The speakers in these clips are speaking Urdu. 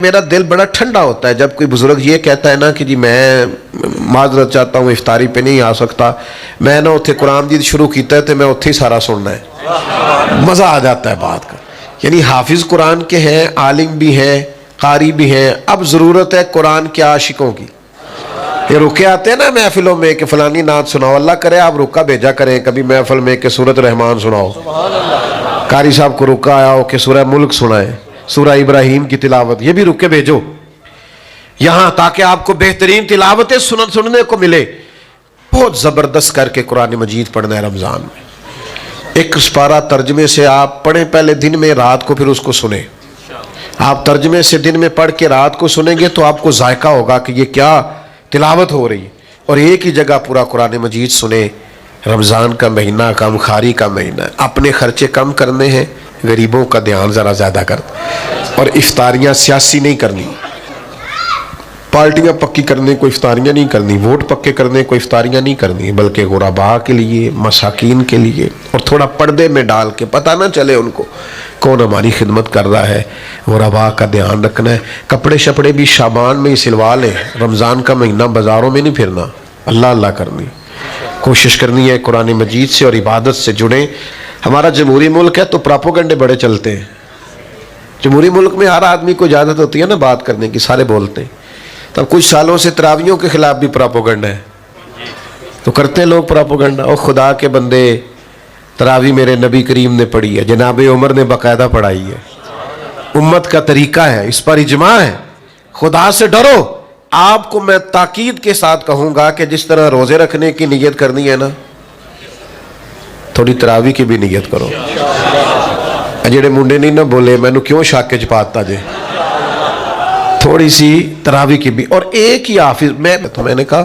میرا دل بڑا ٹھنڈا ہوتا ہے جب کوئی بزرگ یہ کہتا ہے نا کہ جی میں معذرت چاہتا ہوں افطاری پہ نہیں آ سکتا، میں نا اتھے قرآن دی شروع کیتا ہے تو میں اتھے ہی سارا سننا ہے، مزہ آ جاتا ہے بات کا۔ یعنی حافظ قرآن کے ہیں، عالم بھی ہیں، قاری بھی ہیں، اب ضرورت ہے قرآن کے عاشقوں کی۔ یہ رکے آتے ہیں نا محفلوں میں کہ فلانی نعت سناؤ، اللہ کرے آپ رکا بھیجا کریں کبھی محفل میں کہ سورۃ رحمان سناؤ، قاری صاحب کو رکا آیا ہو کہ سورہ ملک سنائیں، سورہ ابراہیم کی تلاوت، یہ بھی رک کے بھیجو یہاں تاکہ آپ کو بہترین تلاوتیں سننے کو ملے۔ بہت زبردست کر کے قرآن مجید پڑھنا ہے رمضان میں، ایک سپارہ ترجمے سے آپ پڑھیں پہلے دن میں، رات کو پھر اس کو سنیں۔ آپ ترجمے سے دن میں پڑھ کے رات کو سنیں گے تو آپ کو ذائقہ ہوگا کہ یہ کیا تلاوت ہو رہی ہے، اور ایک ہی جگہ پورا قرآن مجید سنیں۔ رمضان کا مہینہ کم خاری کا مہینہ ہے، اپنے خرچے کم کرنے ہیں، غریبوں کا دھیان ذرا زیادہ کر، اور افطاریاں سیاسی نہیں کرنی، پارٹیاں پکی کرنے کو افطاریاں نہیں کرنی، ووٹ پکے کرنے کو افطاریاں نہیں کرنی، بلکہ غرباء کے لیے، مساکین کے لیے، اور تھوڑا پردے میں ڈال کے پتہ نہ چلے ان کو کون ہماری خدمت کر رہا ہے، غرباء کا دھیان رکھنا ہے۔ کپڑے شپڑے بھی شعبان میں ہی سلوا لیں، رمضان کا مہینہ بازاروں میں نہیں پھرنا، اللہ اللہ کرنی، کوشش کرنی ہے قرآن مجید سے اور عبادت سے جڑیں۔ ہمارا جمہوری ملک ہے تو پراپوگنڈے بڑے چلتے ہیں، جمہوری ملک میں ہر آدمی کو اجازت ہوتی ہے نا بات کرنے کی، سارے بولتے ہیں، تب کچھ سالوں سے تراویحوں کے خلاف بھی پراپوگنڈا ہے، تو کرتے ہیں لوگ پراپوگنڈا۔ اور خدا کے بندے، تراویح میرے نبی کریم نے پڑھی ہے، جناب عمر نے باقاعدہ پڑھائی ہے، امت کا طریقہ ہے، اس پر اجماع ہے۔ خدا سے ڈرو۔ آپ کو میں تاکید کے ساتھ کہوں گا کہ جس طرح روزے رکھنے کی نیت کرنی ہے نا، تھوڑی تراویح کی بھی نیت کرو۔ جڑے منڈے نہیں نہ بولے مینو کیوں شاک چ پاتا جے، تھوڑی سی تراویح کی بھی۔ اور ایک ہی حافظ، میں نے کہا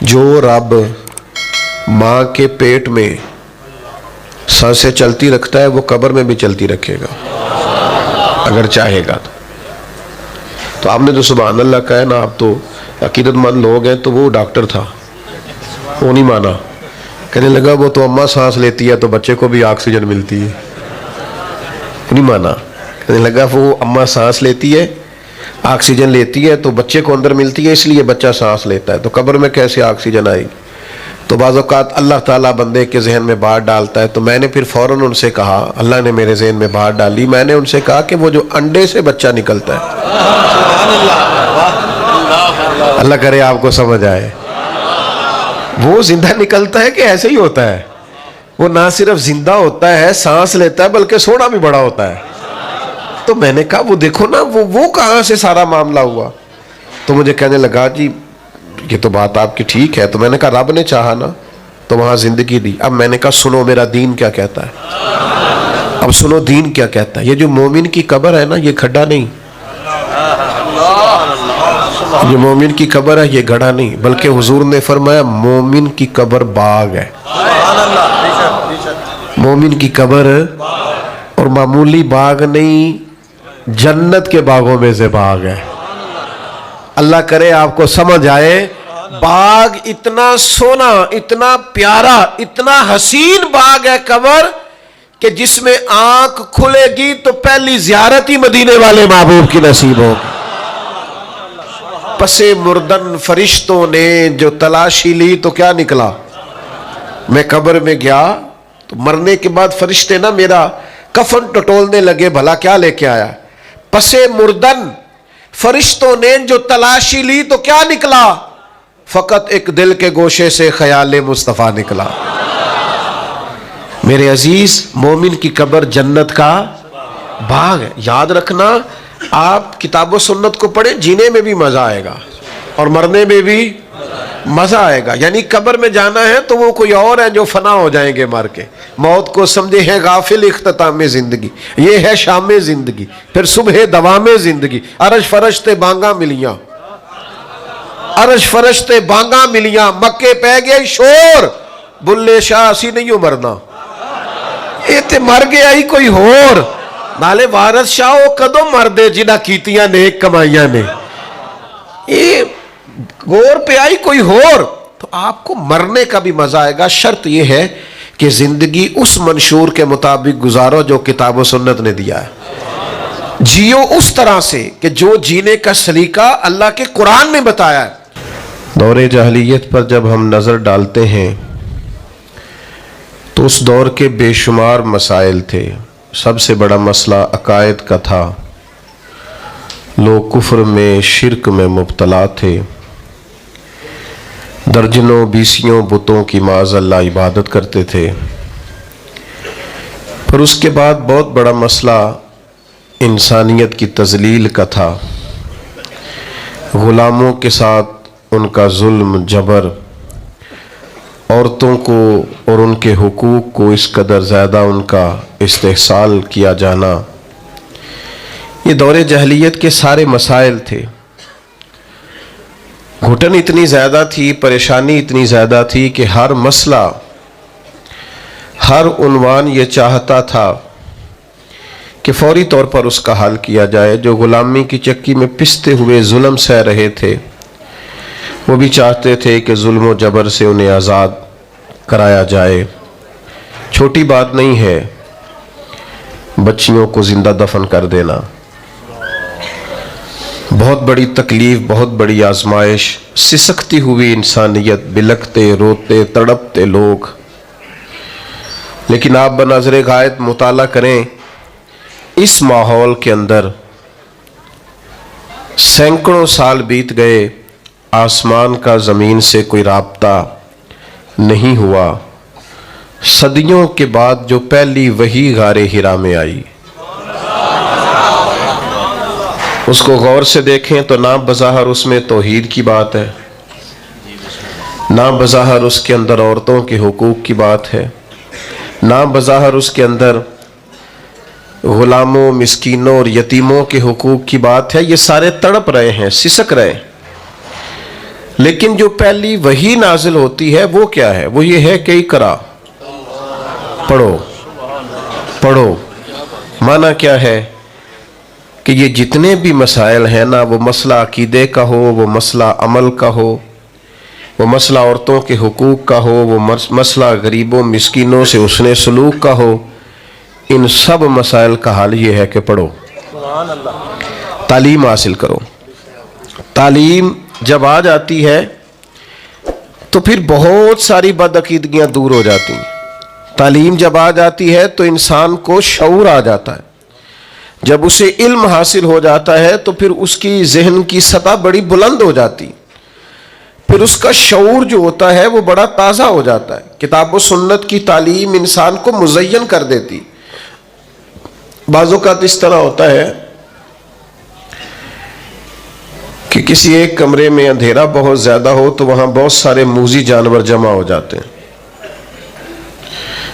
جو رب ماں کے پیٹ میں سانسیں چلتی رکھتا ہے وہ قبر میں بھی چلتی رکھے گا اگر چاہے گا تو آپ نے تو سبحان اللہ کہا ہے نا، آپ تو عقیدت مند لوگ ہیں، تو وہ ڈاکٹر تھا، وہ نہیں مانا، کہنے لگا وہ تو اماں سانس لیتی ہے تو بچے کو بھی آکسیجن ملتی ہے، نہیں مانا، کہنے لگا وہ اماں سانس لیتی ہے، آکسیجن لیتی ہے تو بچے کو اندر ملتی ہے، اس لیے بچہ سانس لیتا ہے، تو قبر میں کیسے آکسیجن آئے گی؟ تو بعض اوقات اللہ تعالیٰ بندے کے ذہن میں بات ڈالتا ہے، تو میں نے پھر فوراً ان سے کہا، اللہ نے میرے ذہن میں بات ڈالی، میں نے ان سے کہا کہ وہ جو انڈے سے بچہ نکلتا ہے، اللہ کرے آپ کو سمجھ آئے، وہ زندہ نکلتا ہے کہ ایسے ہی ہوتا ہے؟ وہ نہ صرف زندہ ہوتا ہے، سانس لیتا ہے، بلکہ سونا بھی بڑا ہوتا ہے۔ تو میں نے کہا وہ دیکھو نا وہ کہاں سے سارا معاملہ ہوا؟ تو مجھے کہنے لگا جی یہ تو بات آپ کی ٹھیک ہے۔ تو میں نے کہا رب نے چاہا نا تو وہاں زندگی دی۔ اب میں نے کہا سنو میرا دین کیا کہتا ہے، اب سنو دین کیا کہتا ہے۔ یہ جو مومن کی قبر ہے نا، یہ کھڈا نہیں، یہ مومن کی قبر ہے، یہ گڑھا نہیں، بلکہ حضور نے فرمایا مومن کی قبر باغ ہے، مومن کی قبر، اور معمولی باغ نہیں، جنت کے باغوں میں سے باغ ہے۔ اللہ کرے آپ کو سمجھ آئے، باغ اتنا سونا، اتنا پیارا، اتنا حسین باغ ہے قبر کہ جس میں آنکھ کھلے گی تو پہلی زیارت ہی مدینے والے محبوب کی نصیب ہوگی۔ پس مردن فرشتوں نے جو تلاشی لی تو کیا نکلا؟ میں قبر میں گیا تو مرنے کے بعد فرشتے نا میرا کفن ٹٹولنے لگے، بھلا کیا لے کے آیا؟ پس مردن فرشتوں نے جو تلاشی لی تو کیا نکلا؟ فقط ایک دل کے گوشے سے خیال مصطفیٰ نکلا۔ میرے عزیز، مومن کی قبر جنت کا باغ ہے۔ یاد رکھنا، آپ کتاب و سنت کو پڑھیں، جینے میں بھی مزہ آئے گا اور مرنے میں بھی مزہ آئے گا۔ یعنی قبر میں جانا ہے تو وہ کوئی اور ہے جو فنا ہو جائیں گے مر کے، موت کو سمجھے ہے غافل اختتام زندگی، یہ ہے شام زندگی، پھر صبح دوام زندگی۔ عرش فرشتے بانگاں ملیاں، عرش فرشتے بانگاں ملیاں، مکے پہ گئے شور، بلے شاہ اسی نہیں ہو مرنا، یہ تے مر گیا ہی کوئی ہور، نالے وارث شاہ وہ کدوں مر دے جنہ کیتیاں نیک کمائیاں نے، یہ غور پہ آئی کوئی ہور۔ تو آپ کو مرنے کا بھی مزہ آئے گا، شرط یہ ہے کہ زندگی اس منشور کے مطابق گزارو جو کتاب و سنت نے دیا ہے۔ جیو اس طرح سے کہ جو جینے کا سلیقہ اللہ کے قرآن میں بتایا ہے۔ دور جاہلیت پر جب ہم نظر ڈالتے ہیں تو اس دور کے بے شمار مسائل تھے۔ سب سے بڑا مسئلہ عقائد کا تھا۔ لوگ کفر میں، شرک میں مبتلا تھے۔ درجنوں بیسیوں بتوں کی معاذ اللہ عبادت کرتے تھے۔ پھر اس کے بعد بہت بڑا مسئلہ انسانیت کی تذلیل کا تھا۔ غلاموں کے ساتھ ان کا ظلم، جبر، عورتوں کو اور ان کے حقوق کو اس قدر زیادہ ان کا استحصال کیا جانا، یہ دور جاہلیت کے سارے مسائل تھے۔ گھٹن اتنی زیادہ تھی، پریشانی اتنی زیادہ تھی کہ ہر مسئلہ، ہر عنوان یہ چاہتا تھا کہ فوری طور پر اس کا حل کیا جائے۔ جو غلامی کی چکی میں پستے ہوئے ظلم سہ رہے تھے، وہ بھی چاہتے تھے کہ ظلم و جبر سے انہیں آزاد کرایا جائے۔ چھوٹی بات نہیں ہے بچیوں کو زندہ دفن کر دینا، بہت بڑی تکلیف، بہت بڑی آزمائش۔ سسکتی ہوئی انسانیت، بلکتے، روتے، تڑپتے لوگ۔ لیکن آپ بنظر غائب مطالعہ کریں، اس ماحول کے اندر سینکڑوں سال بیت گئے، آسمان کا زمین سے کوئی رابطہ نہیں ہوا۔ صدیوں کے بعد جو پہلی وحی غار حرا میں آئی، اس کو غور سے دیکھیں تو نہ بظاہر اس میں توحید کی بات ہے، نہ بظاہر اس کے اندر عورتوں کے حقوق کی بات ہے، نہ بظاہر اس کے اندر غلاموں، مسکینوں اور یتیموں کے حقوق کی بات ہے۔ یہ سارے تڑپ رہے ہیں، سسک رہے ہیں۔ لیکن جو پہلی وحی نازل ہوتی ہے وہ کیا ہے؟ وہ یہ ہے کہ اقرا، پڑھو پڑھو۔ معنی کیا ہے کہ یہ جتنے بھی مسائل ہیں نا، وہ مسئلہ عقیدے کا ہو، وہ مسئلہ عمل کا ہو، وہ مسئلہ عورتوں کے حقوق کا ہو، وہ مسئلہ غریبوں مسکینوں سے حسن سلوک کا ہو، ان سب مسائل کا حل یہ ہے کہ پڑھو، تعلیم حاصل کرو۔ تعلیم جب آ جاتی ہے تو پھر بہت ساری بدعقیدگیاں دور ہو جاتی ہیں۔ تعلیم جب آ جاتی ہے تو انسان کو شعور آ جاتا ہے۔ جب اسے علم حاصل ہو جاتا ہے تو پھر اس کی ذہن کی سطح بڑی بلند ہو جاتی، پھر اس کا شعور جو ہوتا ہے وہ بڑا تازہ ہو جاتا ہے۔ کتاب و سنت کی تعلیم انسان کو مزین کر دیتی۔ بعض اوقات اس طرح ہوتا ہے کہ کسی ایک کمرے میں اندھیرا بہت زیادہ ہو تو وہاں بہت سارے موذی جانور جمع ہو جاتے ہیں،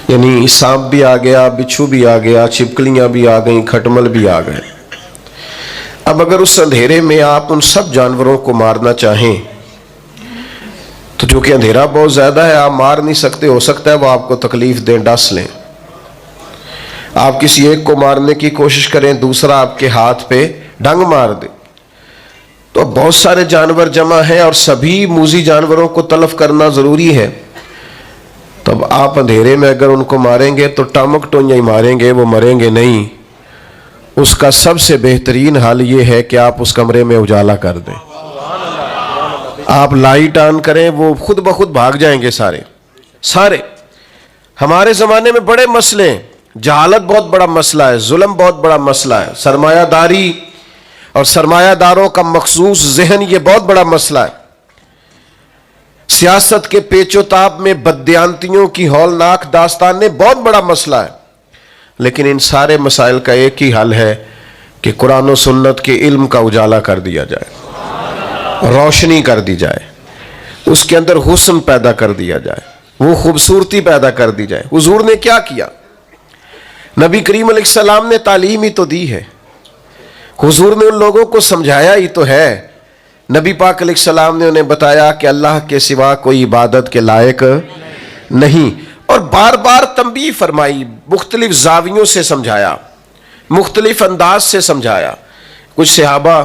یعنی سانپ بھی آ گیا، بچھو بھی آ گیا، چھپکلیاں بھی آ گئیں، کھٹمل بھی آ گئے۔ اب اگر اس اندھیرے میں آپ ان سب جانوروں کو مارنا چاہیں تو جو کہ اندھیرا بہت زیادہ ہے آپ مار نہیں سکتے، ہو سکتا ہے وہ آپ کو تکلیف دیں، ڈس لیں۔ آپ کسی ایک کو مارنے کی کوشش کریں، دوسرا آپ کے ہاتھ پہ ڈنگ مار دے، تو بہت سارے جانور جمع ہیں اور سبھی موذی جانوروں کو تلف کرنا ضروری ہے۔ تب آپ اندھیرے میں اگر ان کو ماریں گے تو ٹامک ٹونیاں ہی ماریں گے، وہ مریں گے نہیں۔ اس کا سب سے بہترین حل یہ ہے کہ آپ اس کمرے میں اجالا کر دیں، آپ لائٹ آن کریں، وہ خود بخود بھاگ جائیں گے سارے۔ ہمارے زمانے میں بڑے مسئلے ہیں، جہالت بہت بڑا مسئلہ ہے، ظلم بہت بڑا مسئلہ ہے، سرمایہ داری اور سرمایہ داروں کا مخصوص ذہن یہ بہت بڑا مسئلہ ہے، سیاست کے پیچ و تاب میں بددیانتیوں کی ہولناک داستانیں بہت بڑا مسئلہ ہے۔ لیکن ان سارے مسائل کا ایک ہی حل ہے کہ قرآن و سنت کے علم کا اجالا کر دیا جائے، روشنی کر دی جائے، اس کے اندر حسن پیدا کر دیا جائے، وہ خوبصورتی پیدا کر دی جائے۔ حضور نے کیا کیا؟ نبی کریم علیہ السلام نے تعلیم ہی تو دی ہے، حضور نے ان لوگوں کو سمجھایا ہی تو ہے۔ نبی پاک علیہ السلام نے انہیں بتایا کہ اللہ کے سوا کوئی عبادت کے لائق نہیں، اور بار بار تنبیہ فرمائی، مختلف زاویوں سے سمجھایا، مختلف انداز سے سمجھایا۔ کچھ صحابہ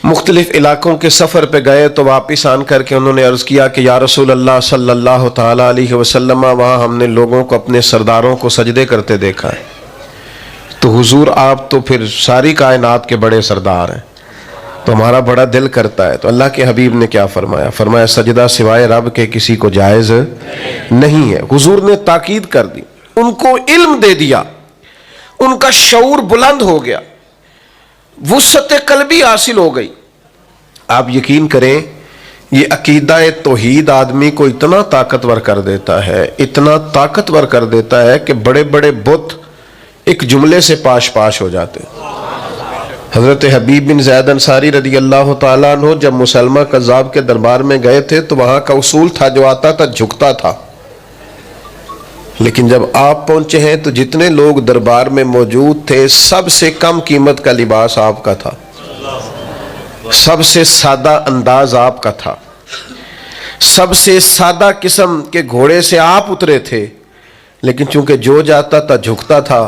مختلف علاقوں کے سفر پہ گئے تو واپس آن کر کے انہوں نے عرض کیا کہ یا رسول اللہ صلی اللہ تعالیٰ علیہ وسلم، وہاں ہم نے لوگوں کو، اپنے سرداروں کو سجدے کرتے دیکھا ہے، تو حضور آپ تو پھر ساری کائنات کے بڑے سردار ہیں، تو ہمارا بڑا دل کرتا ہے۔ تو اللہ کے حبیب نے کیا فرمایا؟ فرمایا سجدہ سوائے رب کے کسی کو جائز نہیں ہے۔ حضور نے تاکید کر دی، ان کو علم دے دیا، ان کا شعور بلند ہو گیا، وسعت قلبی حاصل ہو گئی۔ آپ یقین کریں یہ عقیدہ توحید آدمی کو اتنا طاقتور کر دیتا ہے، اتنا طاقتور کر دیتا ہے کہ بڑے بڑے بت ایک جملے سے پاش پاش ہو جاتے ہیں۔ حضرت حبیب بن زید انصاری رضی اللہ تعالیٰ عنہ جب مسلمہ کذاب کے دربار میں گئے تھے تو وہاں کا اصول تھا جو آتا تھا جھکتا تھا، لیکن جب آپ پہنچے ہیں تو جتنے لوگ دربار میں موجود تھے سب سے کم قیمت کا لباس آپ کا تھا، سب سے سادہ انداز آپ کا تھا، سب سے سادہ قسم کے گھوڑے سے آپ اترے تھے، لیکن چونکہ جو جاتا تھا جھکتا تھا۔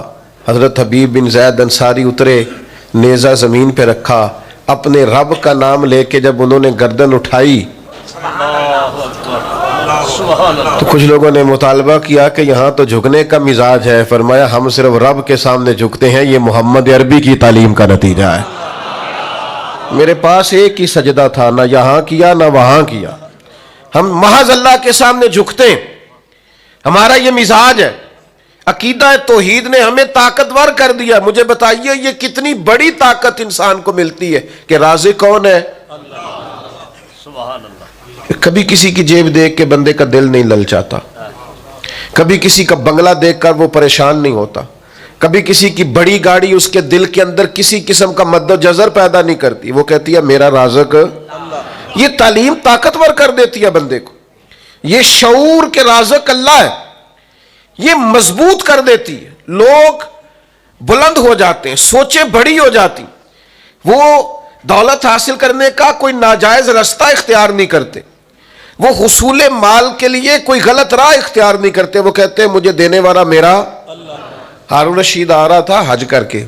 حضرت حبیب بن زید انصاری اترے، نیزہ زمین پہ رکھا، اپنے رب کا نام لے کے جب انہوں نے گردن اٹھائی تو کچھ لوگوں نے مطالبہ کیا کہ یہاں تو جھکنے کا مزاج ہے۔ فرمایا ہم صرف رب کے سامنے جھکتے ہیں، یہ محمد عربی کی تعلیم کا نتیجہ ہے۔ میرے پاس ایک ہی سجدہ تھا، نہ یہاں کیا نہ وہاں کیا، ہم محض اللہ کے سامنے جھکتے ہیں، ہمارا یہ مزاج ہے۔ عقیدہ توحید نے ہمیں طاقتور کر دیا۔ مجھے بتائیے یہ کتنی بڑی طاقت انسان کو ملتی ہے کہ رازق کون ہے؟ کبھی کسی کی جیب دیکھ کے بندے کا دل نہیں للچاتا، کبھی کسی کا بنگلہ دیکھ کر وہ پریشان نہیں ہوتا، کبھی کسی کی بڑی گاڑی اس کے دل کے اندر کسی قسم کا مد و جزر پیدا نہیں کرتی، وہ کہتی ہے میرا رازق۔ یہ تعلیم طاقتور کر دیتی ہے بندے کو، یہ شعور کے رازق اللہ ہے، یہ مضبوط کر دیتی ہے۔ لوگ بلند ہو جاتے ہیں، سوچیں بڑی ہو جاتی، وہ دولت حاصل کرنے کا کوئی ناجائز راستہ اختیار نہیں کرتے، وہ حصول مال کے لیے کوئی غلط راہ اختیار نہیں کرتے، وہ کہتے ہیں مجھے دینے والا میرا۔ ہارون رشید آ رہا تھا حج کر کے،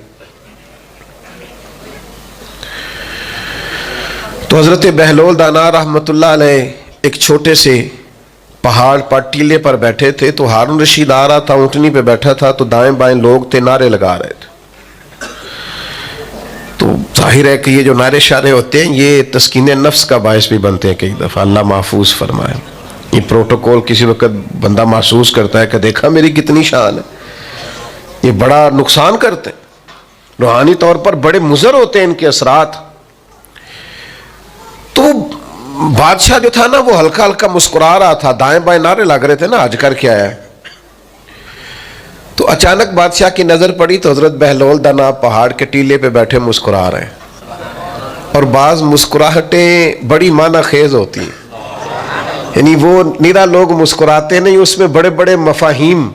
تو حضرت بہلول دانا رحمت اللہ علیہ ایک چھوٹے سے پہاڑ پر ٹیلے پر بیٹھے تھے، تو ہارون رشید آ رہا تھا، اونٹنی پہ بیٹھا تھا، تو دائیں بائیں لوگ تھے نعرے لگا رہے تھے۔ تو ظاہر ہے کہ یہ جو نعرے شعرے ہوتے ہیں یہ تسکین نفس کا باعث بھی بنتے ہیں، کئی دفعہ اللہ محفوظ فرمائے۔ یہ پروٹوکول کسی وقت بندہ محسوس کرتا ہے کہ دیکھا میری کتنی شان ہے، یہ بڑا نقصان کرتے ہیں، روحانی طور پر بڑے مضر ہوتے ہیں ان کے اثرات۔ تو بادشاہ جو تھا نا وہ ہلکا ہلکا مسکرا رہا تھا، دائیں بائیں نعرے لگ رہے تھے نا حج کر کے آیا ہے۔ تو اچانک بادشاہ کی نظر پڑی تو حضرت بہلول دانا پہاڑ کے ٹیلے پہ بیٹھے مسکرا رہے ہیں، اور بعض مسکراہٹیں بڑی معنی خیز ہوتی ہیں، یعنی وہ نیرا لوگ مسکراتے نہیں، اس میں بڑے بڑے مفاہیم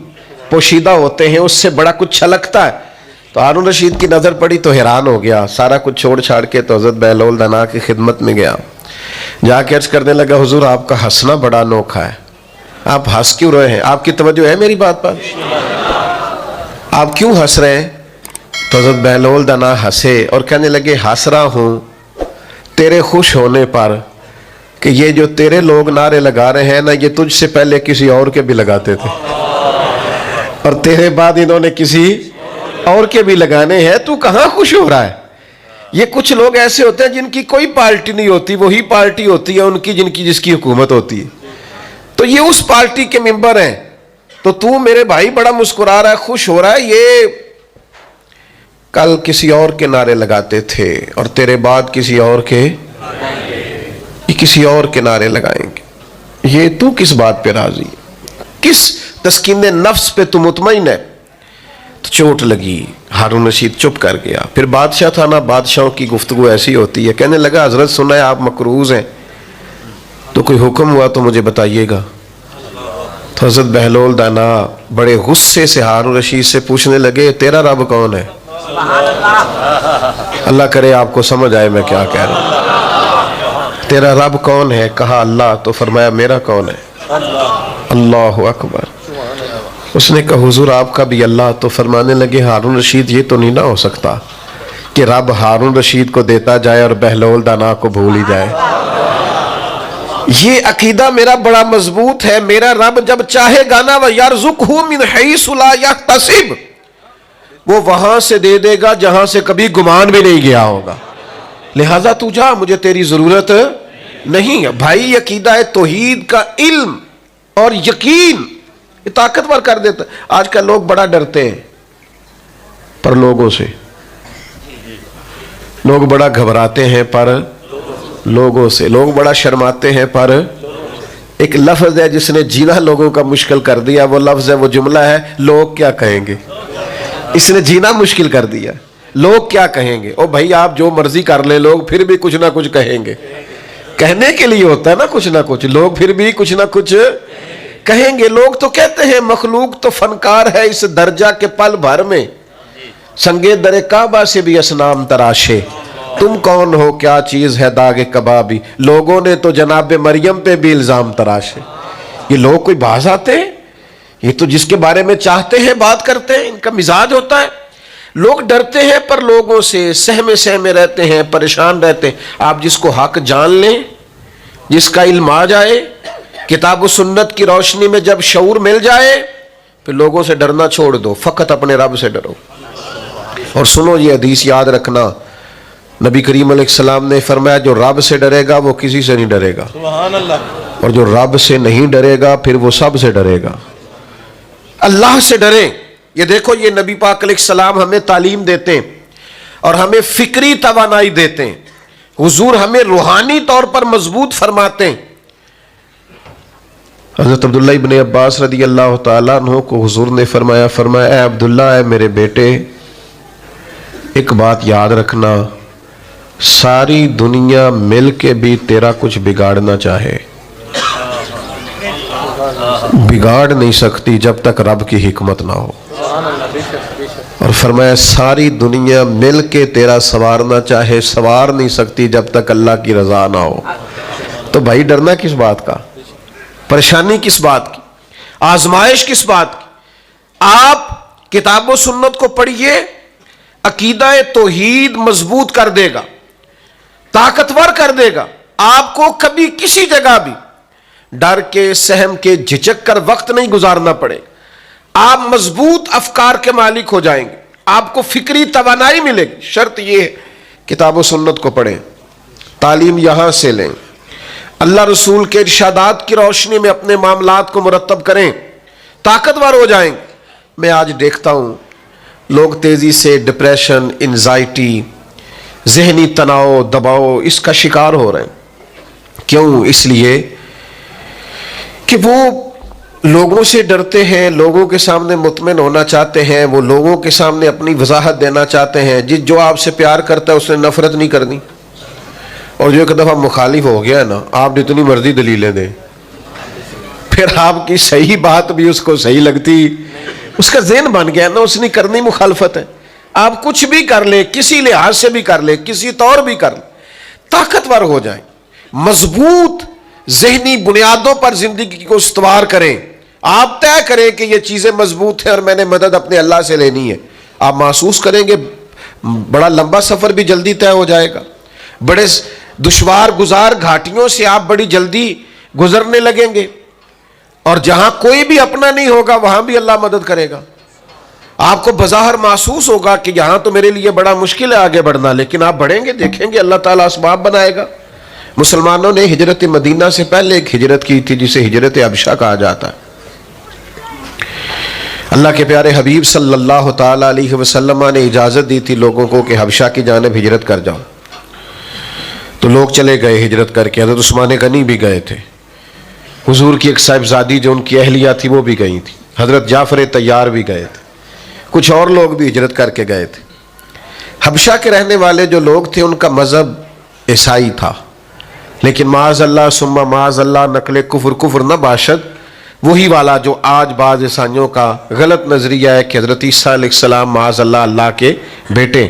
پوشیدہ ہوتے ہیں، اس سے بڑا کچھ چھلکتا ہے۔ تو ہارون رشید کی نظر پڑی تو حیران ہو گیا، سارا کچھ چھوڑ چھاڑ کے تو حضرت بہلول دانا کی خدمت میں گیا، جا کے عرض کرنے لگا حضور آپ کا ہنسنا بڑا انوکھا ہے، آپ ہنس کیوں رہے ہیں؟ آپ کی توجہ ہے میری بات پر؟ آپ کیوں ہنس رہے ہیں؟ تو حضرت بہلول دانا ہنسے اور کہنے لگے ہنس رہا ہوں تیرے خوش ہونے پر کہ یہ جو تیرے لوگ نعرے لگا رہے ہیں نا یہ تجھ سے پہلے کسی اور کے بھی لگاتے تھے، اور تیرے بعد انہوں نے کسی اور کے بھی لگانے ہیں، تو کہاں خوش ہو رہا ہے؟ یہ کچھ لوگ ایسے ہوتے ہیں جن کی کوئی پارٹی نہیں ہوتی، وہی پارٹی ہوتی ہے ان کی جس کی حکومت ہوتی ہے، تو یہ اس پارٹی کے ممبر ہیں، تو میرے بھائی بڑا مسکرا رہا ہے، خوش ہو رہا ہے، یہ کل کسی اور کے نعرے لگاتے تھے اور تیرے بعد کسی اور کے نعرے لگائیں گے، یہ تو کس بات پہ راضی ہے؟ کس تسکین نفس پہ تو مطمئن ہے؟ تو چوٹ لگی، ہارون رشید چپ کر گیا۔ پھر بادشاہ تھا نا، بادشاہوں کی گفتگو ایسی ہوتی ہے، کہنے لگا حضرت سنا ہے آپ مقروض ہیں، تو کوئی حکم ہوا تو مجھے بتائیے گا۔ تو حضرت بہلول دانا بڑے غصے سے ہارون رشید سے پوچھنے لگے تیرا رب کون ہے؟ اللہ کرے آپ کو سمجھ آئے میں کیا کہہ رہا ہوں۔ تیرا رب کون ہے؟ کہا اللہ۔ تو فرمایا میرا کون ہے؟ اللہ اکبر۔ اس نے کہا حضور آپ کا بھی اللہ۔ تو فرمانے لگے ہارون رشید یہ تو نہیں نہ ہو سکتا کہ رب ہارون رشید کو دیتا جائے اور بہلول دانا کو بھول ہی جائے۔ یہ عقیدہ میرا بڑا مضبوط ہے، میرا رب جب چاہے گا نا وَيَرْزُقْهُ مِنْ حَيْثُ لَا يَحْتَسِبُ، وہ وہاں سے دے دے گا جہاں سے کبھی گمان بھی نہیں گیا ہوگا. لہذا تو جا، مجھے تیری ضرورت نہیں ہے. بھائی عقیدہ توحید کا علم اور یقین یہ طاقتور کر دیتا. آج کل لوگ بڑا ڈرتے ہیں پر لوگوں سے، لوگ بڑا گھبراتے ہیں پر لوگوں سے، لوگ بڑا شرماتے ہیں پر ایک لفظ ہے جس نے جینا لوگوں کا مشکل کر دیا. وہ لفظ ہے، وہ جملہ ہے، لوگ کیا کہیں گے. اس نے جینا مشکل کر دیا. لوگ کیا کہیں گے. او بھائی آپ جو مرضی کر لیں، لوگ پھر بھی کچھ نہ کچھ کہیں گے. کہنے کے لیے ہوتا ہے نا کچھ نہ کچھ، لوگ پھر بھی کچھ نہ کچھ کہیں گے. لوگ تو کہتے ہیں مخلوق تو فنکار ہے اس درجہ کے پل بھر میں، سنگے در کعبہ سے بھی اسنام تراشے. تم کون ہو، کیا چیز ہے داغ کبابی. لوگوں نے تو جناب مریم پہ بھی الزام تراشے. یہ لوگ کوئی باز آتے ہیں؟ یہ تو جس کے بارے میں چاہتے ہیں بات کرتے ہیں. ان کا مزاج ہوتا ہے. لوگ ڈرتے ہیں پر لوگوں سے، سہمے رہتے ہیں، پریشان رہتے ہیں. آپ جس کو حق جان لیں، جس کا علم آ جائے، کتاب و سنت کی روشنی میں جب شعور مل جائے، پھر لوگوں سے ڈرنا چھوڑ دو، فقط اپنے رب سے ڈرو. اور سنو یہ حدیث یاد رکھنا، نبی کریم علیہ السلام نے فرمایا جو رب سے ڈرے گا وہ کسی سے نہیں ڈرے گا، سبحان اللہ. اور جو رب سے نہیں ڈرے گا پھر وہ سب سے ڈرے گا. اللہ سے ڈریں. یہ دیکھو یہ نبی پاک علیہ السلام ہمیں تعلیم دیتے ہیں اور ہمیں فکری توانائی دیتے ہیں. حضور ہمیں روحانی طور پر مضبوط فرماتے ہیں. حضرت عبداللہ ابن عباس رضی اللہ تعالیٰ عنہ کو حضور نے فرمایا اے عبداللہ، اے میرے بیٹے، ایک بات یاد رکھنا، ساری دنیا مل کے بھی تیرا کچھ بگاڑنا چاہے، بگاڑ نہیں سکتی جب تک رب کی حکمت نہ ہو. اور فرمایا ساری دنیا مل کے تیرا سنوارنا چاہے، سنوار نہیں سکتی جب تک اللہ کی رضا نہ ہو. تو بھائی ڈرنا کس بات کا، پریشانی کس بات کی، آزمائش کس بات کی. آپ کتاب و سنت کو پڑھیے، عقیدہ توحید مضبوط کر دے گا، طاقتور کر دے گا. آپ کو کبھی کسی جگہ بھی ڈر کے، سہم کے، جھجک کر وقت نہیں گزارنا پڑے. آپ مضبوط افکار کے مالک ہو جائیں گے، آپ کو فکری توانائی ملے گی. شرط یہ ہے کتاب و سنت کو پڑھیں، تعلیم یہاں سے لیں، اللہ رسول کے ارشادات کی روشنی میں اپنے معاملات کو مرتب کریں، طاقتور ہو جائیں گے. میں آج دیکھتا ہوں لوگ تیزی سے ڈپریشن، انزائٹی، ذہنی تناؤ، دباؤ اس کا شکار ہو رہے ہیں. کیوں؟ اس لیے کہ وہ لوگوں سے ڈرتے ہیں، لوگوں کے سامنے مطمئن ہونا چاہتے ہیں، وہ لوگوں کے سامنے اپنی وضاحت دینا چاہتے ہیں. جو آپ سے پیار کرتا ہے اس نے نفرت نہیں کرنی، اور جو ایک دفعہ مخالف ہو گیا نا، آپ جتنی مرضی دلیلیں دیں، پھر آپ کی صحیح بات بھی اس کو صحیح لگتی. اس کا ذہن بن گیا نا، اس نے کرنی مخالفت ہے. آپ کچھ بھی کر لیں، کسی لحاظ سے بھی کر لیں، کسی طور بھی کر لیں، طاقتور ہو جائیں، مضبوط ذہنی بنیادوں پر زندگی کو استوار کریں. آپ طے کریں کہ یہ چیزیں مضبوط ہیں اور میں نے مدد اپنے اللہ سے لینی ہے. آپ محسوس کریں گے بڑا لمبا سفر بھی جلدی طے ہو جائے گا. بڑے دشوار گزار گھاٹیوں سے آپ بڑی جلدی گزرنے لگیں گے، اور جہاں کوئی بھی اپنا نہیں ہوگا وہاں بھی اللہ مدد کرے گا. آپ کو بظاہر محسوس ہوگا کہ یہاں تو میرے لیے بڑا مشکل ہے آگے بڑھنا، لیکن آپ بڑھیں گے، دیکھیں گے اللہ تعالیٰ اسباب بنائے گا. مسلمانوں نے ہجرت مدینہ سے پہلے ایک ہجرت کی تھی جسے ہجرت حبشہ کہا جاتا ہے. اللہ کے پیارے حبیب صلی اللہ تعالیٰ علیہ وسلم نے اجازت دی تھی لوگوں کو کہ حبشہ کی جانب ہجرت کر جاؤ. تو لوگ چلے گئے ہجرت کر کے. حضرت عثمان غنی بھی گئے تھے، حضور کی ایک صاحبزادی جو ان کی اہلیہ تھی وہ بھی گئی تھی، حضرت جعفر طیار بھی گئے تھے، کچھ اور لوگ بھی ہجرت کر کے گئے تھے. حبشہ کے رہنے والے جو لوگ تھے ان کا مذہب عیسائی تھا، لیکن معاذ اللہ ثم معاذ اللہ نقل کفر نہ باشد وہی والا جو آج بعض عیسائیوں کا غلط نظریہ ہے کہ حضرت عیسیٰ علیہ السلام معاذ اللہ اللہ کے بیٹے.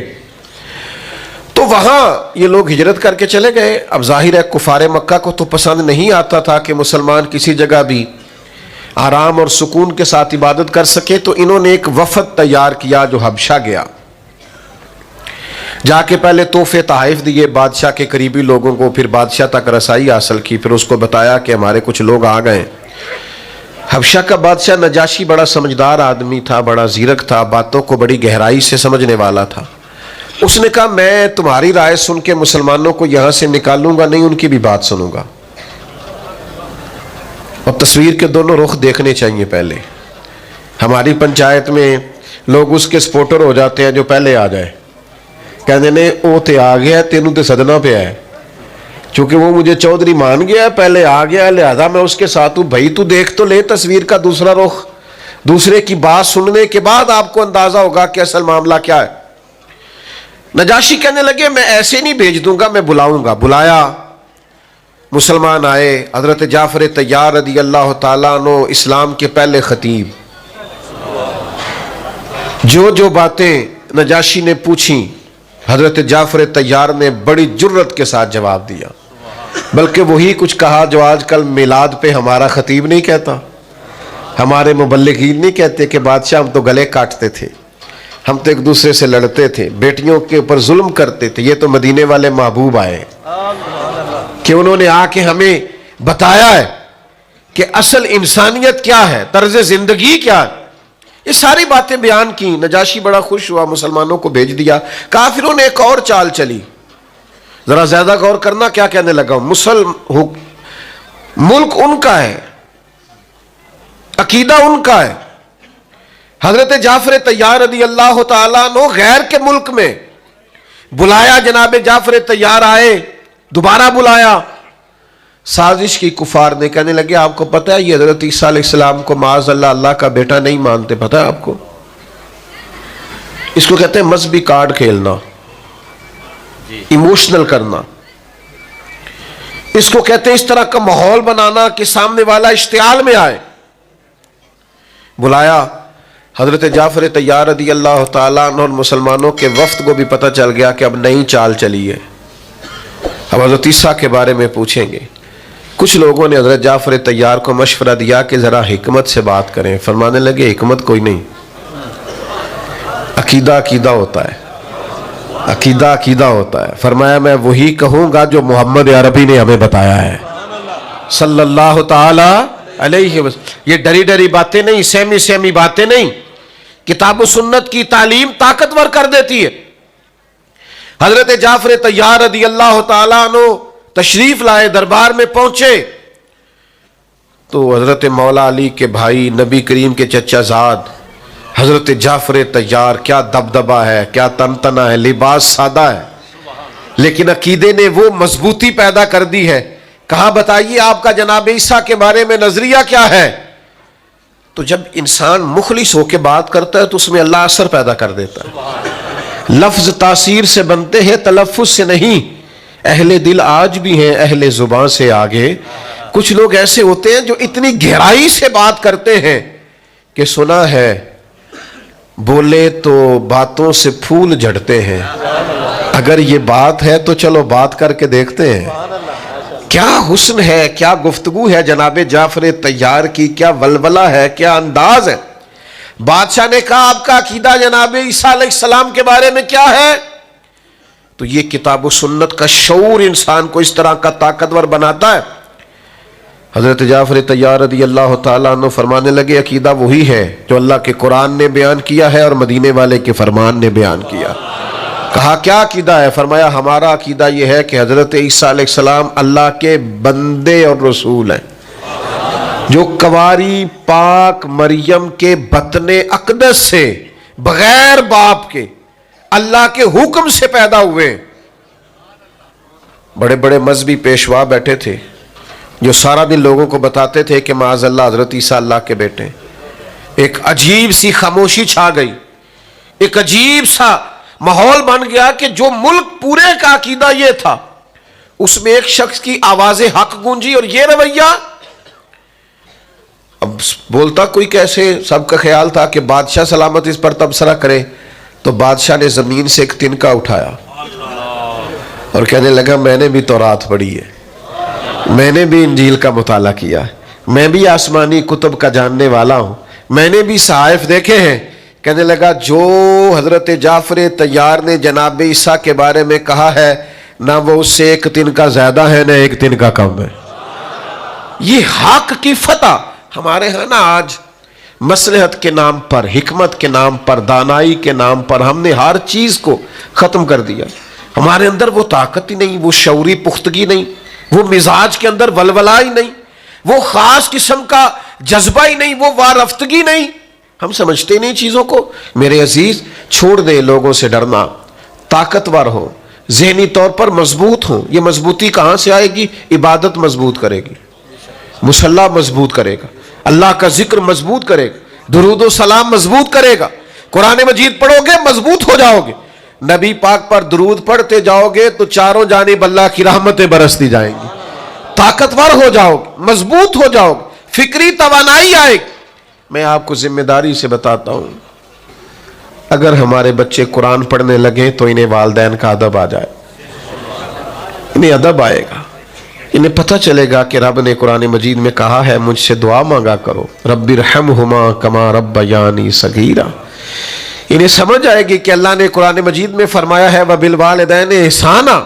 تو وہاں یہ لوگ ہجرت کر کے چلے گئے. اب ظاہر ہے کفار مکہ کو تو پسند نہیں آتا تھا کہ مسلمان کسی جگہ بھی آرام اور سکون کے ساتھ عبادت کر سکے، تو انہوں نے ایک وفد تیار کیا جو حبشہ گیا. جا کے پہلے تحفے تحائف دیے بادشاہ کے قریبی لوگوں کو، پھر بادشاہ تک رسائی حاصل کی، پھر اس کو بتایا کہ ہمارے کچھ لوگ آ گئے. حبشہ کا بادشاہ نجاشی بڑا سمجھدار آدمی تھا، بڑا زیرک تھا، باتوں کو بڑی گہرائی سے سمجھنے والا تھا۔ اس نے کہا میں تمہاری رائے سن کے مسلمانوں کو یہاں سے نکالوں گا نہیں، ان کی بھی بات سنوں گا، اور تصویر کے دونوں رخ دیکھنے چاہیے پہلے۔ ہماری پنچایت میں لوگ اس کے سپورٹر ہو جاتے ہیں جو پہلے آ جائے، کہتے ہیں وہ تے آ گیا تینوں تے صدنا پہ ہے، چونکہ وہ مجھے چودھری مان گیا، پہلے آ گیا، لہذا میں اس کے ساتھ ہوں۔ بھائی تو دیکھ تو لے تصویر کا دوسرا رخ، دوسرے کی بات سننے کے بعد آپ کو اندازہ ہوگا کہ اصل معاملہ کیا ہے۔ نجاشی کہنے لگے میں ایسے نہیں بھیج دوں گا، میں بلاؤں گا۔ بلایا، مسلمان آئے، حضرت جعفر طیار رضی اللہ تعالیٰ عنہ اسلام کے پہلے خطیب، جو باتیں نجاشی نے پوچھیں حضرت جعفر طیار نے بڑی جرت کے ساتھ جواب دیا، بلکہ وہی کچھ کہا جو آج کل میلاد پہ ہمارا خطیب نہیں کہتا، ہمارے مبلغین نہیں کہتے کہ بادشاہ ہم تو گلے کاٹتے تھے، ہم تو ایک دوسرے سے لڑتے تھے، بیٹیوں کے اوپر ظلم کرتے تھے، یہ تو مدینے والے محبوب آئے کہ انہوں نے آ کے ہمیں بتایا ہے کہ اصل انسانیت کیا ہے، طرز زندگی کیا ہے۔ یہ ساری باتیں بیان کی۔ نجاشی بڑا خوش ہوا، مسلمانوں کو بھیج دیا۔ کافروں نے ایک اور چال چلی، ذرا زیادہ غور کرنا کیا کہنے لگا ہوں۔ ملک ان کا ہے، عقیدہ ان کا ہے۔ حضرت جعفر طیار رضی اللہ تعالیٰ عنہ غیر کے ملک میں بلایا، جناب جعفر طیار آئے، دوبارہ بلایا۔ سازش کی کفار نے، کہنے لگے آپ کو پتہ ہے یہ حضرت عیسیٰ علیہ السلام کو معاذ اللہ اللہ کا بیٹا نہیں مانتے، پتہ ہے آپ کو؟ اس کو کہتے ہیں مذہبی کارڈ کھیلنا، ایموشنل کرنا، اس کو کہتے ہیں اس طرح کا ماحول بنانا کہ سامنے والا اشتعال میں آئے۔ بلایا حضرت جعفر طیار رضی اللہ تعالیٰ عنہ اور مسلمانوں کے وفد کو بھی پتہ چل گیا کہ اب نئی چال چلی ہے، اب حضرت عیسیٰ کے بارے میں پوچھیں گے۔ کچھ لوگوں نے حضرت جعفر طیار کو مشورہ دیا کہ ذرا حکمت سے بات کریں، فرمانے لگے حکمت کوئی نہیں، عقیدہ عقیدہ ہوتا ہے، عقیدہ عقیدہ ہوتا ہے۔ فرمایا میں وہی کہوں گا جو محمد عربی نے ہمیں بتایا ہے صلی اللہ تعالی علیہ وسلم۔ یہ ڈری ڈری باتیں نہیں، سہمی سہمی باتیں نہیں، کتاب و سنت کی تعلیم طاقتور کر دیتی ہے۔ حضرت جعفر طیار رضی اللہ تعالیٰ عنہ تشریف لائے، دربار میں پہنچے تو حضرت مولا علی کے بھائی، نبی کریم کے چچا زاد حضرت جعفر طیار، کیا دبدبہ ہے، کیا تنتنا ہے، لباس سادہ ہے، لیکن عقیدے نے وہ مضبوطی پیدا کر دی ہے۔ کہا بتائیے آپ کا جناب عیسیٰ کے بارے میں نظریہ کیا ہے؟ تو جب انسان مخلص ہو کے بات کرتا ہے تو اس میں اللہ اثر پیدا کر دیتا ہے۔ لفظ تاثیر سے بنتے ہیں، تلفظ سے نہیں۔ اہل دل آج بھی ہیں اہل زبان سے آگے۔ کچھ لوگ ایسے ہوتے ہیں جو اتنی گہرائی سے بات کرتے ہیں کہ سنا ہے بولے تو باتوں سے پھول جھڑتے ہیں، اگر یہ بات ہے تو چلو بات کر کے دیکھتے ہیں۔ کیا حسن ہے، کیا گفتگو ہے جناب جعفر طیار کی، کیا ولولہ ہے، کیا انداز ہے۔ بادشاہ نے کہا آپ کا عقیدہ جناب عیسیٰ علیہ السلام کے بارے میں کیا ہے؟ تو یہ کتاب و سنت کا شعور انسان کو اس طرح کا طاقتور بناتا ہے۔ حضرت جعفر طیار رضی اللہ تعالیٰ عنہ فرمانے لگے عقیدہ وہی ہے جو اللہ کے قرآن نے بیان کیا ہے اور مدینے والے کے فرمان نے بیان کیا۔ کہا کیا عقیدہ ہے؟ فرمایا ہمارا عقیدہ یہ ہے کہ حضرت عیسیٰ علیہ السلام اللہ کے بندے اور رسول ہیں، جو کنواری پاک مریم کے بطن اقدس سے بغیر باپ کے اللہ کے حکم سے پیدا ہوئے۔ بڑے بڑے مذہبی پیشوا بیٹھے تھے جو سارا دن لوگوں کو بتاتے تھے کہ معاذ اللہ حضرت عیسیٰ اللہ کے بیٹے۔ ایک عجیب سی خاموشی چھا گئی، ایک عجیب سا ماحول بن گیا کہ جو ملک پورے کا عقیدہ یہ تھا، اس میں ایک شخص کی آواز حق گونجی اور یہ رویہ۔ اب بولتا کوئی کیسے؟ سب کا خیال تھا کہ بادشاہ سلامت اس پر تبصرہ کرے، تو بادشاہ نے زمین سے ایک تنکا اٹھایا اور کہنے لگا میں نے بھی تورات پڑھی ہے، میں نے بھی انجیل کا مطالعہ کیا ہے، میں بھی آسمانی کتب کا جاننے والا ہوں، میں نے بھی صحائف دیکھے ہیں۔ کہنے لگا جو حضرت جعفر طیار نے جناب عیسیٰ کے بارے میں کہا ہے، نہ وہ اس سے ایک تنکا زیادہ ہے نہ ایک تنکا کم ہے۔ یہ حق کی فتح، ہمارے ہاں نا آج مصلحت کے نام پر، حکمت کے نام پر، دانائی کے نام پر ہم نے ہر چیز کو ختم کر دیا. ہمارے اندر وہ طاقت ہی نہیں، وہ شعوری پختگی نہیں، وہ مزاج کے اندر ولولہ ہی نہیں، وہ خاص قسم کا جذبہ ہی نہیں، وہ وارفتگی نہیں. ہم سمجھتے نہیں چیزوں کو. میرے عزیز چھوڑ دیں لوگوں سے ڈرنا، طاقتور ہو، ذہنی طور پر مضبوط ہوں. یہ مضبوطی کہاں سے آئے گی؟ عبادت مضبوط کرے گی، مصلی مضبوط کرے گا، اللہ کا ذکر مضبوط کرے گا، درود و سلام مضبوط کرے گا. قرآن مجید پڑھو گے مضبوط ہو جاؤ گے. نبی پاک پر درود پڑھتے جاؤ گے تو چاروں جانب اللہ کی رحمتیں برستی جائیں گی. طاقتور ہو جاؤ گے، مضبوط ہو جاؤ گے، فکری توانائی آئے گی. میں آپ کو ذمہ داری سے بتاتا ہوں، اگر ہمارے بچے قرآن پڑھنے لگیں تو انہیں والدین کا ادب آ جائے، انہیں ادب آئے گا، انہیں پتہ چلے گا کہ رب نے قرآن مجید میں کہا ہے مجھ سے دعا مانگا کرو، رب ارحمہما کما ربیانی صغیرا. انہیں سمجھ آئے گی کہ اللہ نے قرآن مجید میں فرمایا ہے وبالوالدین احسانا.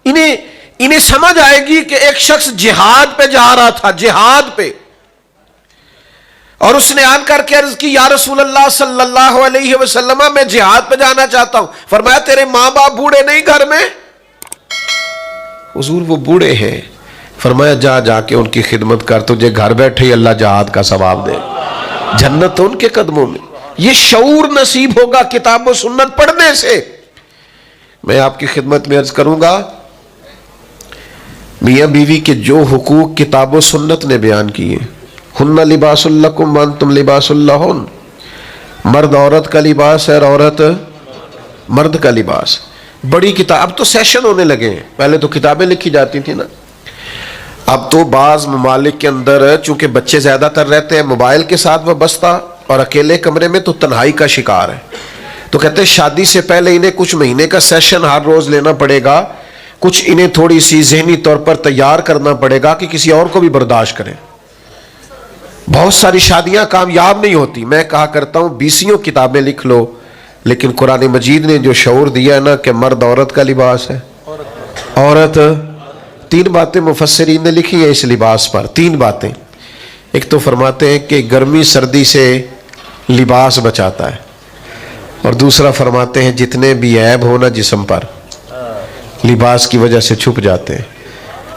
انہیں سمجھ آئے گی کہ ایک شخص جہاد پہ جا رہا تھا، جہاد پہ، اور اس نے آن کر کے عرض کی یا رسول اللہ صلی اللہ علیہ وسلم میں جہاد پہ جانا چاہتا ہوں. فرمایا تیرے ماں باپ بوڑھے نہیں گھر میں؟ حضور وہ بوڑھے ہیں. فرمایا جا کے ان کی خدمت کر، تجھے گھر بیٹھے ہی اللہ جہاد کا ثواب دے، جنت تو ان کے قدموں میں. یہ شعور نصیب ہوگا کتاب و سنت پڑھنے سے. میں آپ کی خدمت میں عرض کروں گا، میاں بیوی کے جو حقوق کتاب و سنت نے بیان کیے، ہن لباس لکم وانتم لباس لہن، مرد عورت کا لباس ہے اور عورت مرد کا لباس. بڑی کتاب، اب تو سیشن ہونے لگے ہیں، پہلے تو کتابیں لکھی جاتی تھی نا. اب تو بعض ممالک کے اندر چونکہ بچے زیادہ تر رہتے ہیں موبائل کے ساتھ وابستہ اور اکیلے کمرے میں، تو تنہائی کا شکار ہے. تو کہتے ہیں شادی سے پہلے انہیں کچھ مہینے کا سیشن ہر روز لینا پڑے گا، کچھ انہیں تھوڑی سی ذہنی طور پر تیار کرنا پڑے گا کہ کسی اور کو بھی برداشت کریں. بہت ساری شادیاں کامیاب نہیں ہوتی. میں کہا کرتا ہوں 20 کتابیں لکھ لو، لیکن قرآن مجید نے جو شعور دیا ہے نا کہ مرد عورت کا لباس ہے، عورت، 3 باتیں مفسرین نے لکھی ہیں اس لباس پر. 3 باتیں. ایک تو فرماتے ہیں کہ گرمی سردی سے لباس بچاتا ہے، اور دوسرا فرماتے ہیں جتنے بھی عیب ہو نا جسم پر لباس کی وجہ سے چھپ جاتے ہیں.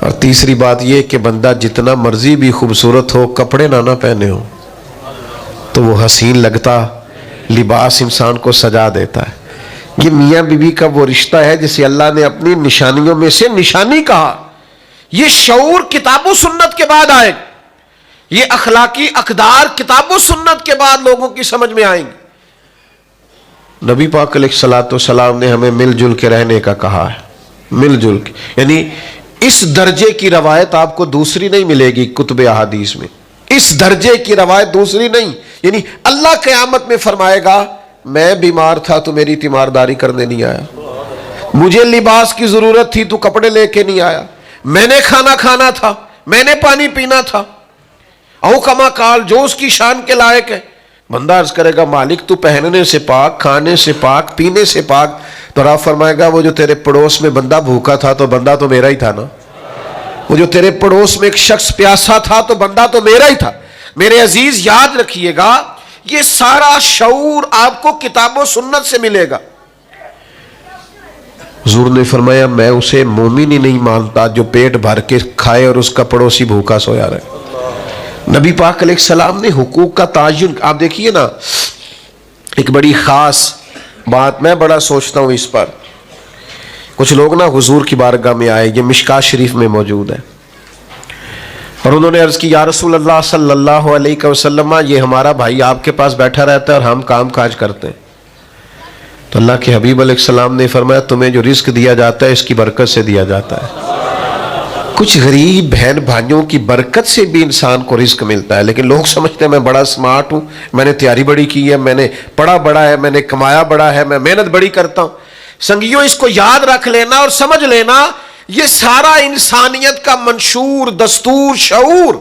اور تیسری بات یہ کہ بندہ جتنا مرضی بھی خوبصورت ہو، کپڑے نہ پہنے ہو تو وہ حسین لگتا، لباس انسان کو سجا دیتا ہے. یہ میاں بیوی کا وہ رشتہ ہے جسے اللہ نے اپنی نشانیوں میں سے نشانی کہا. یہ شعور کتاب و سنت کے بعد آئے گا، یہ اخلاقی اقدار کتاب و سنت کے بعد لوگوں کی سمجھ میں آئیں گے. نبی پاک علیہ الصلوۃ والسلام نے ہمیں مل جل کے رہنے کا کہا ہے. مل جل کے، یعنی اس درجے کی روایت آپ کو دوسری نہیں ملے گی کتب احادیث میں. اس درجے کی روایت دوسری نہیں. یعنی اللہ قیامت میں فرمائے گا میں بیمار تھا تو میری تیمارداری کرنے نہیں آیا، مجھے لباس کی ضرورت تھی تو کپڑے لے کے نہیں آیا، میں نے کھانا کھانا تھا، میں نے پانی پینا تھا. او کما کال، جو اس کی شان کے لائق ہے. بندہ عرض کرے گا مالک تو پہننے سے پاک، کھانے سے پاک، پینے سے پاک. تو رب فرمائے گا وہ جو تیرے پڑوس میں بندہ بھوکا تھا تو بندہ تو میرا ہی تھا نا، وہ جو تیرے پڑوس میں ایک شخص پیاسا تھا تو بندہ تو میرا ہی تھا. میرے عزیز یاد رکھیے گا یہ سارا شعور آپ کو کتاب و سنت سے ملے گا. حضور نے فرمایا میں اسے مومن ہی نہیں مانتا جو پیٹ بھر کے کھائے اور اس کا پڑوسی بھوکا سویا رہے. نبی پاک علیہ السلام نے حقوق کا تعین، آپ دیکھیے نا ایک بڑی خاص بات، میں بڑا سوچتا ہوں اس پر. کچھ لوگ نا حضور کی بارگاہ میں آئے، یہ مشکات شریف میں موجود ہے، اور انہوں نے عرض کی یا رسول اللہ صلی اللہ علیہ وسلم یہ ہمارا بھائی آپ کے پاس بیٹھا رہتا ہے اور ہم کام کاج کرتے ہیں. تو اللہ کے حبیب علیہ السلام نے فرمایا تمہیں جو رزق دیا جاتا ہے اس کی برکت سے دیا جاتا ہے. کچھ غریب بہن بھائیوں کی برکت سے بھی انسان کو رزق ملتا ہے. لیکن لوگ سمجھتے ہیں میں بڑا سمارٹ ہوں، میں نے تیاری بڑی کی ہے، میں نے پڑھا بڑا ہے، میں نے کمایا بڑا ہے، میں محنت بڑی کرتا ہوں. سنگیوں اس کو یاد رکھ لینا اور سمجھ لینا یہ سارا انسانیت کا منشور، دستور، شعور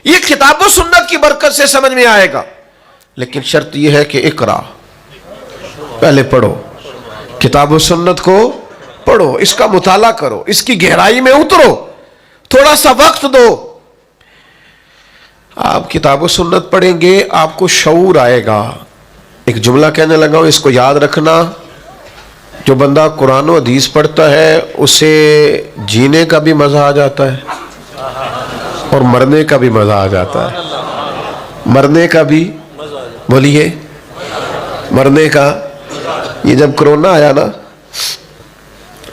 یہ کتاب و سنت کی برکت سے سمجھ میں آئے گا. لیکن شرط یہ ہے کہ اقرا، پہلے پڑھو، کتاب و سنت کو پڑھو، اس کا مطالعہ کرو، اس کی گہرائی میں اترو، تھوڑا سا وقت دو. آپ کتاب و سنت پڑھیں گے آپ کو شعور آئے گا. ایک جملہ کہنے لگا ہوں، اس کو یاد رکھنا، جو بندہ قرآن و حدیث پڑھتا ہے اسے جینے کا بھی مزہ آ جاتا ہے اور مرنے کا بھی مزہ آ جاتا ہے. مرنے کا بھی، بولیے، مرنے کا. یہ جب کرونا آیا نا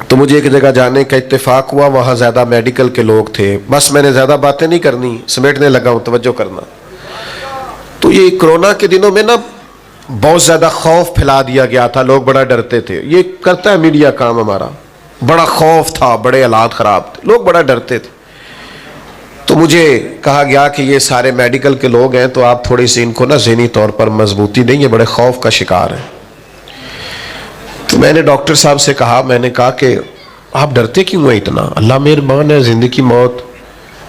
تو مجھے ایک جگہ جانے کا اتفاق ہوا، وہاں زیادہ میڈیکل کے لوگ تھے. بس میں نے زیادہ باتیں نہیں کرنی، سمیٹنے لگا ہوں، توجہ کرنا. تو یہ کرونا کے دنوں میں نا بہت زیادہ خوف پھیلا دیا گیا تھا، لوگ بڑا ڈرتے تھے. یہ کرتا ہے میڈیا کام ہمارا. بڑا خوف تھا، بڑے حالات خراب تھے، لوگ بڑا ڈرتے تھے. تو مجھے کہا گیا کہ یہ سارے میڈیکل کے لوگ ہیں تو آپ تھوڑی سی ان کو نا ذہنی طور پر مضبوطی دیں، یہ بڑے خوف کا شکار ہیں. تو میں نے ڈاکٹر صاحب سے کہا، میں نے کہا کہ آپ ڈرتے کیوں ہیں اتنا؟ اللہ مہربان ہے، زندگی موت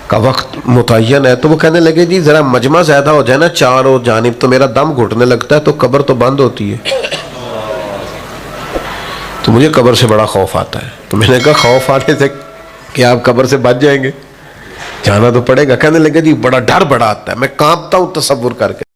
کا وقت متعین ہے. تو وہ کہنے لگے جی ذرا مجمع زیادہ ہو جائے نا چاروں جانب تو میرا دم گھٹنے لگتا ہے، تو قبر تو بند ہوتی ہے، تو مجھے قبر سے بڑا خوف آتا ہے. تو میں نے کہا خوف آنے سے کہ آپ قبر سے بچ جائیں گے، جانا تو پڑے گا. کہنے لگے جی بڑا ڈر بڑا آتا ہے، میں کانپتا ہوں تصور کر کے.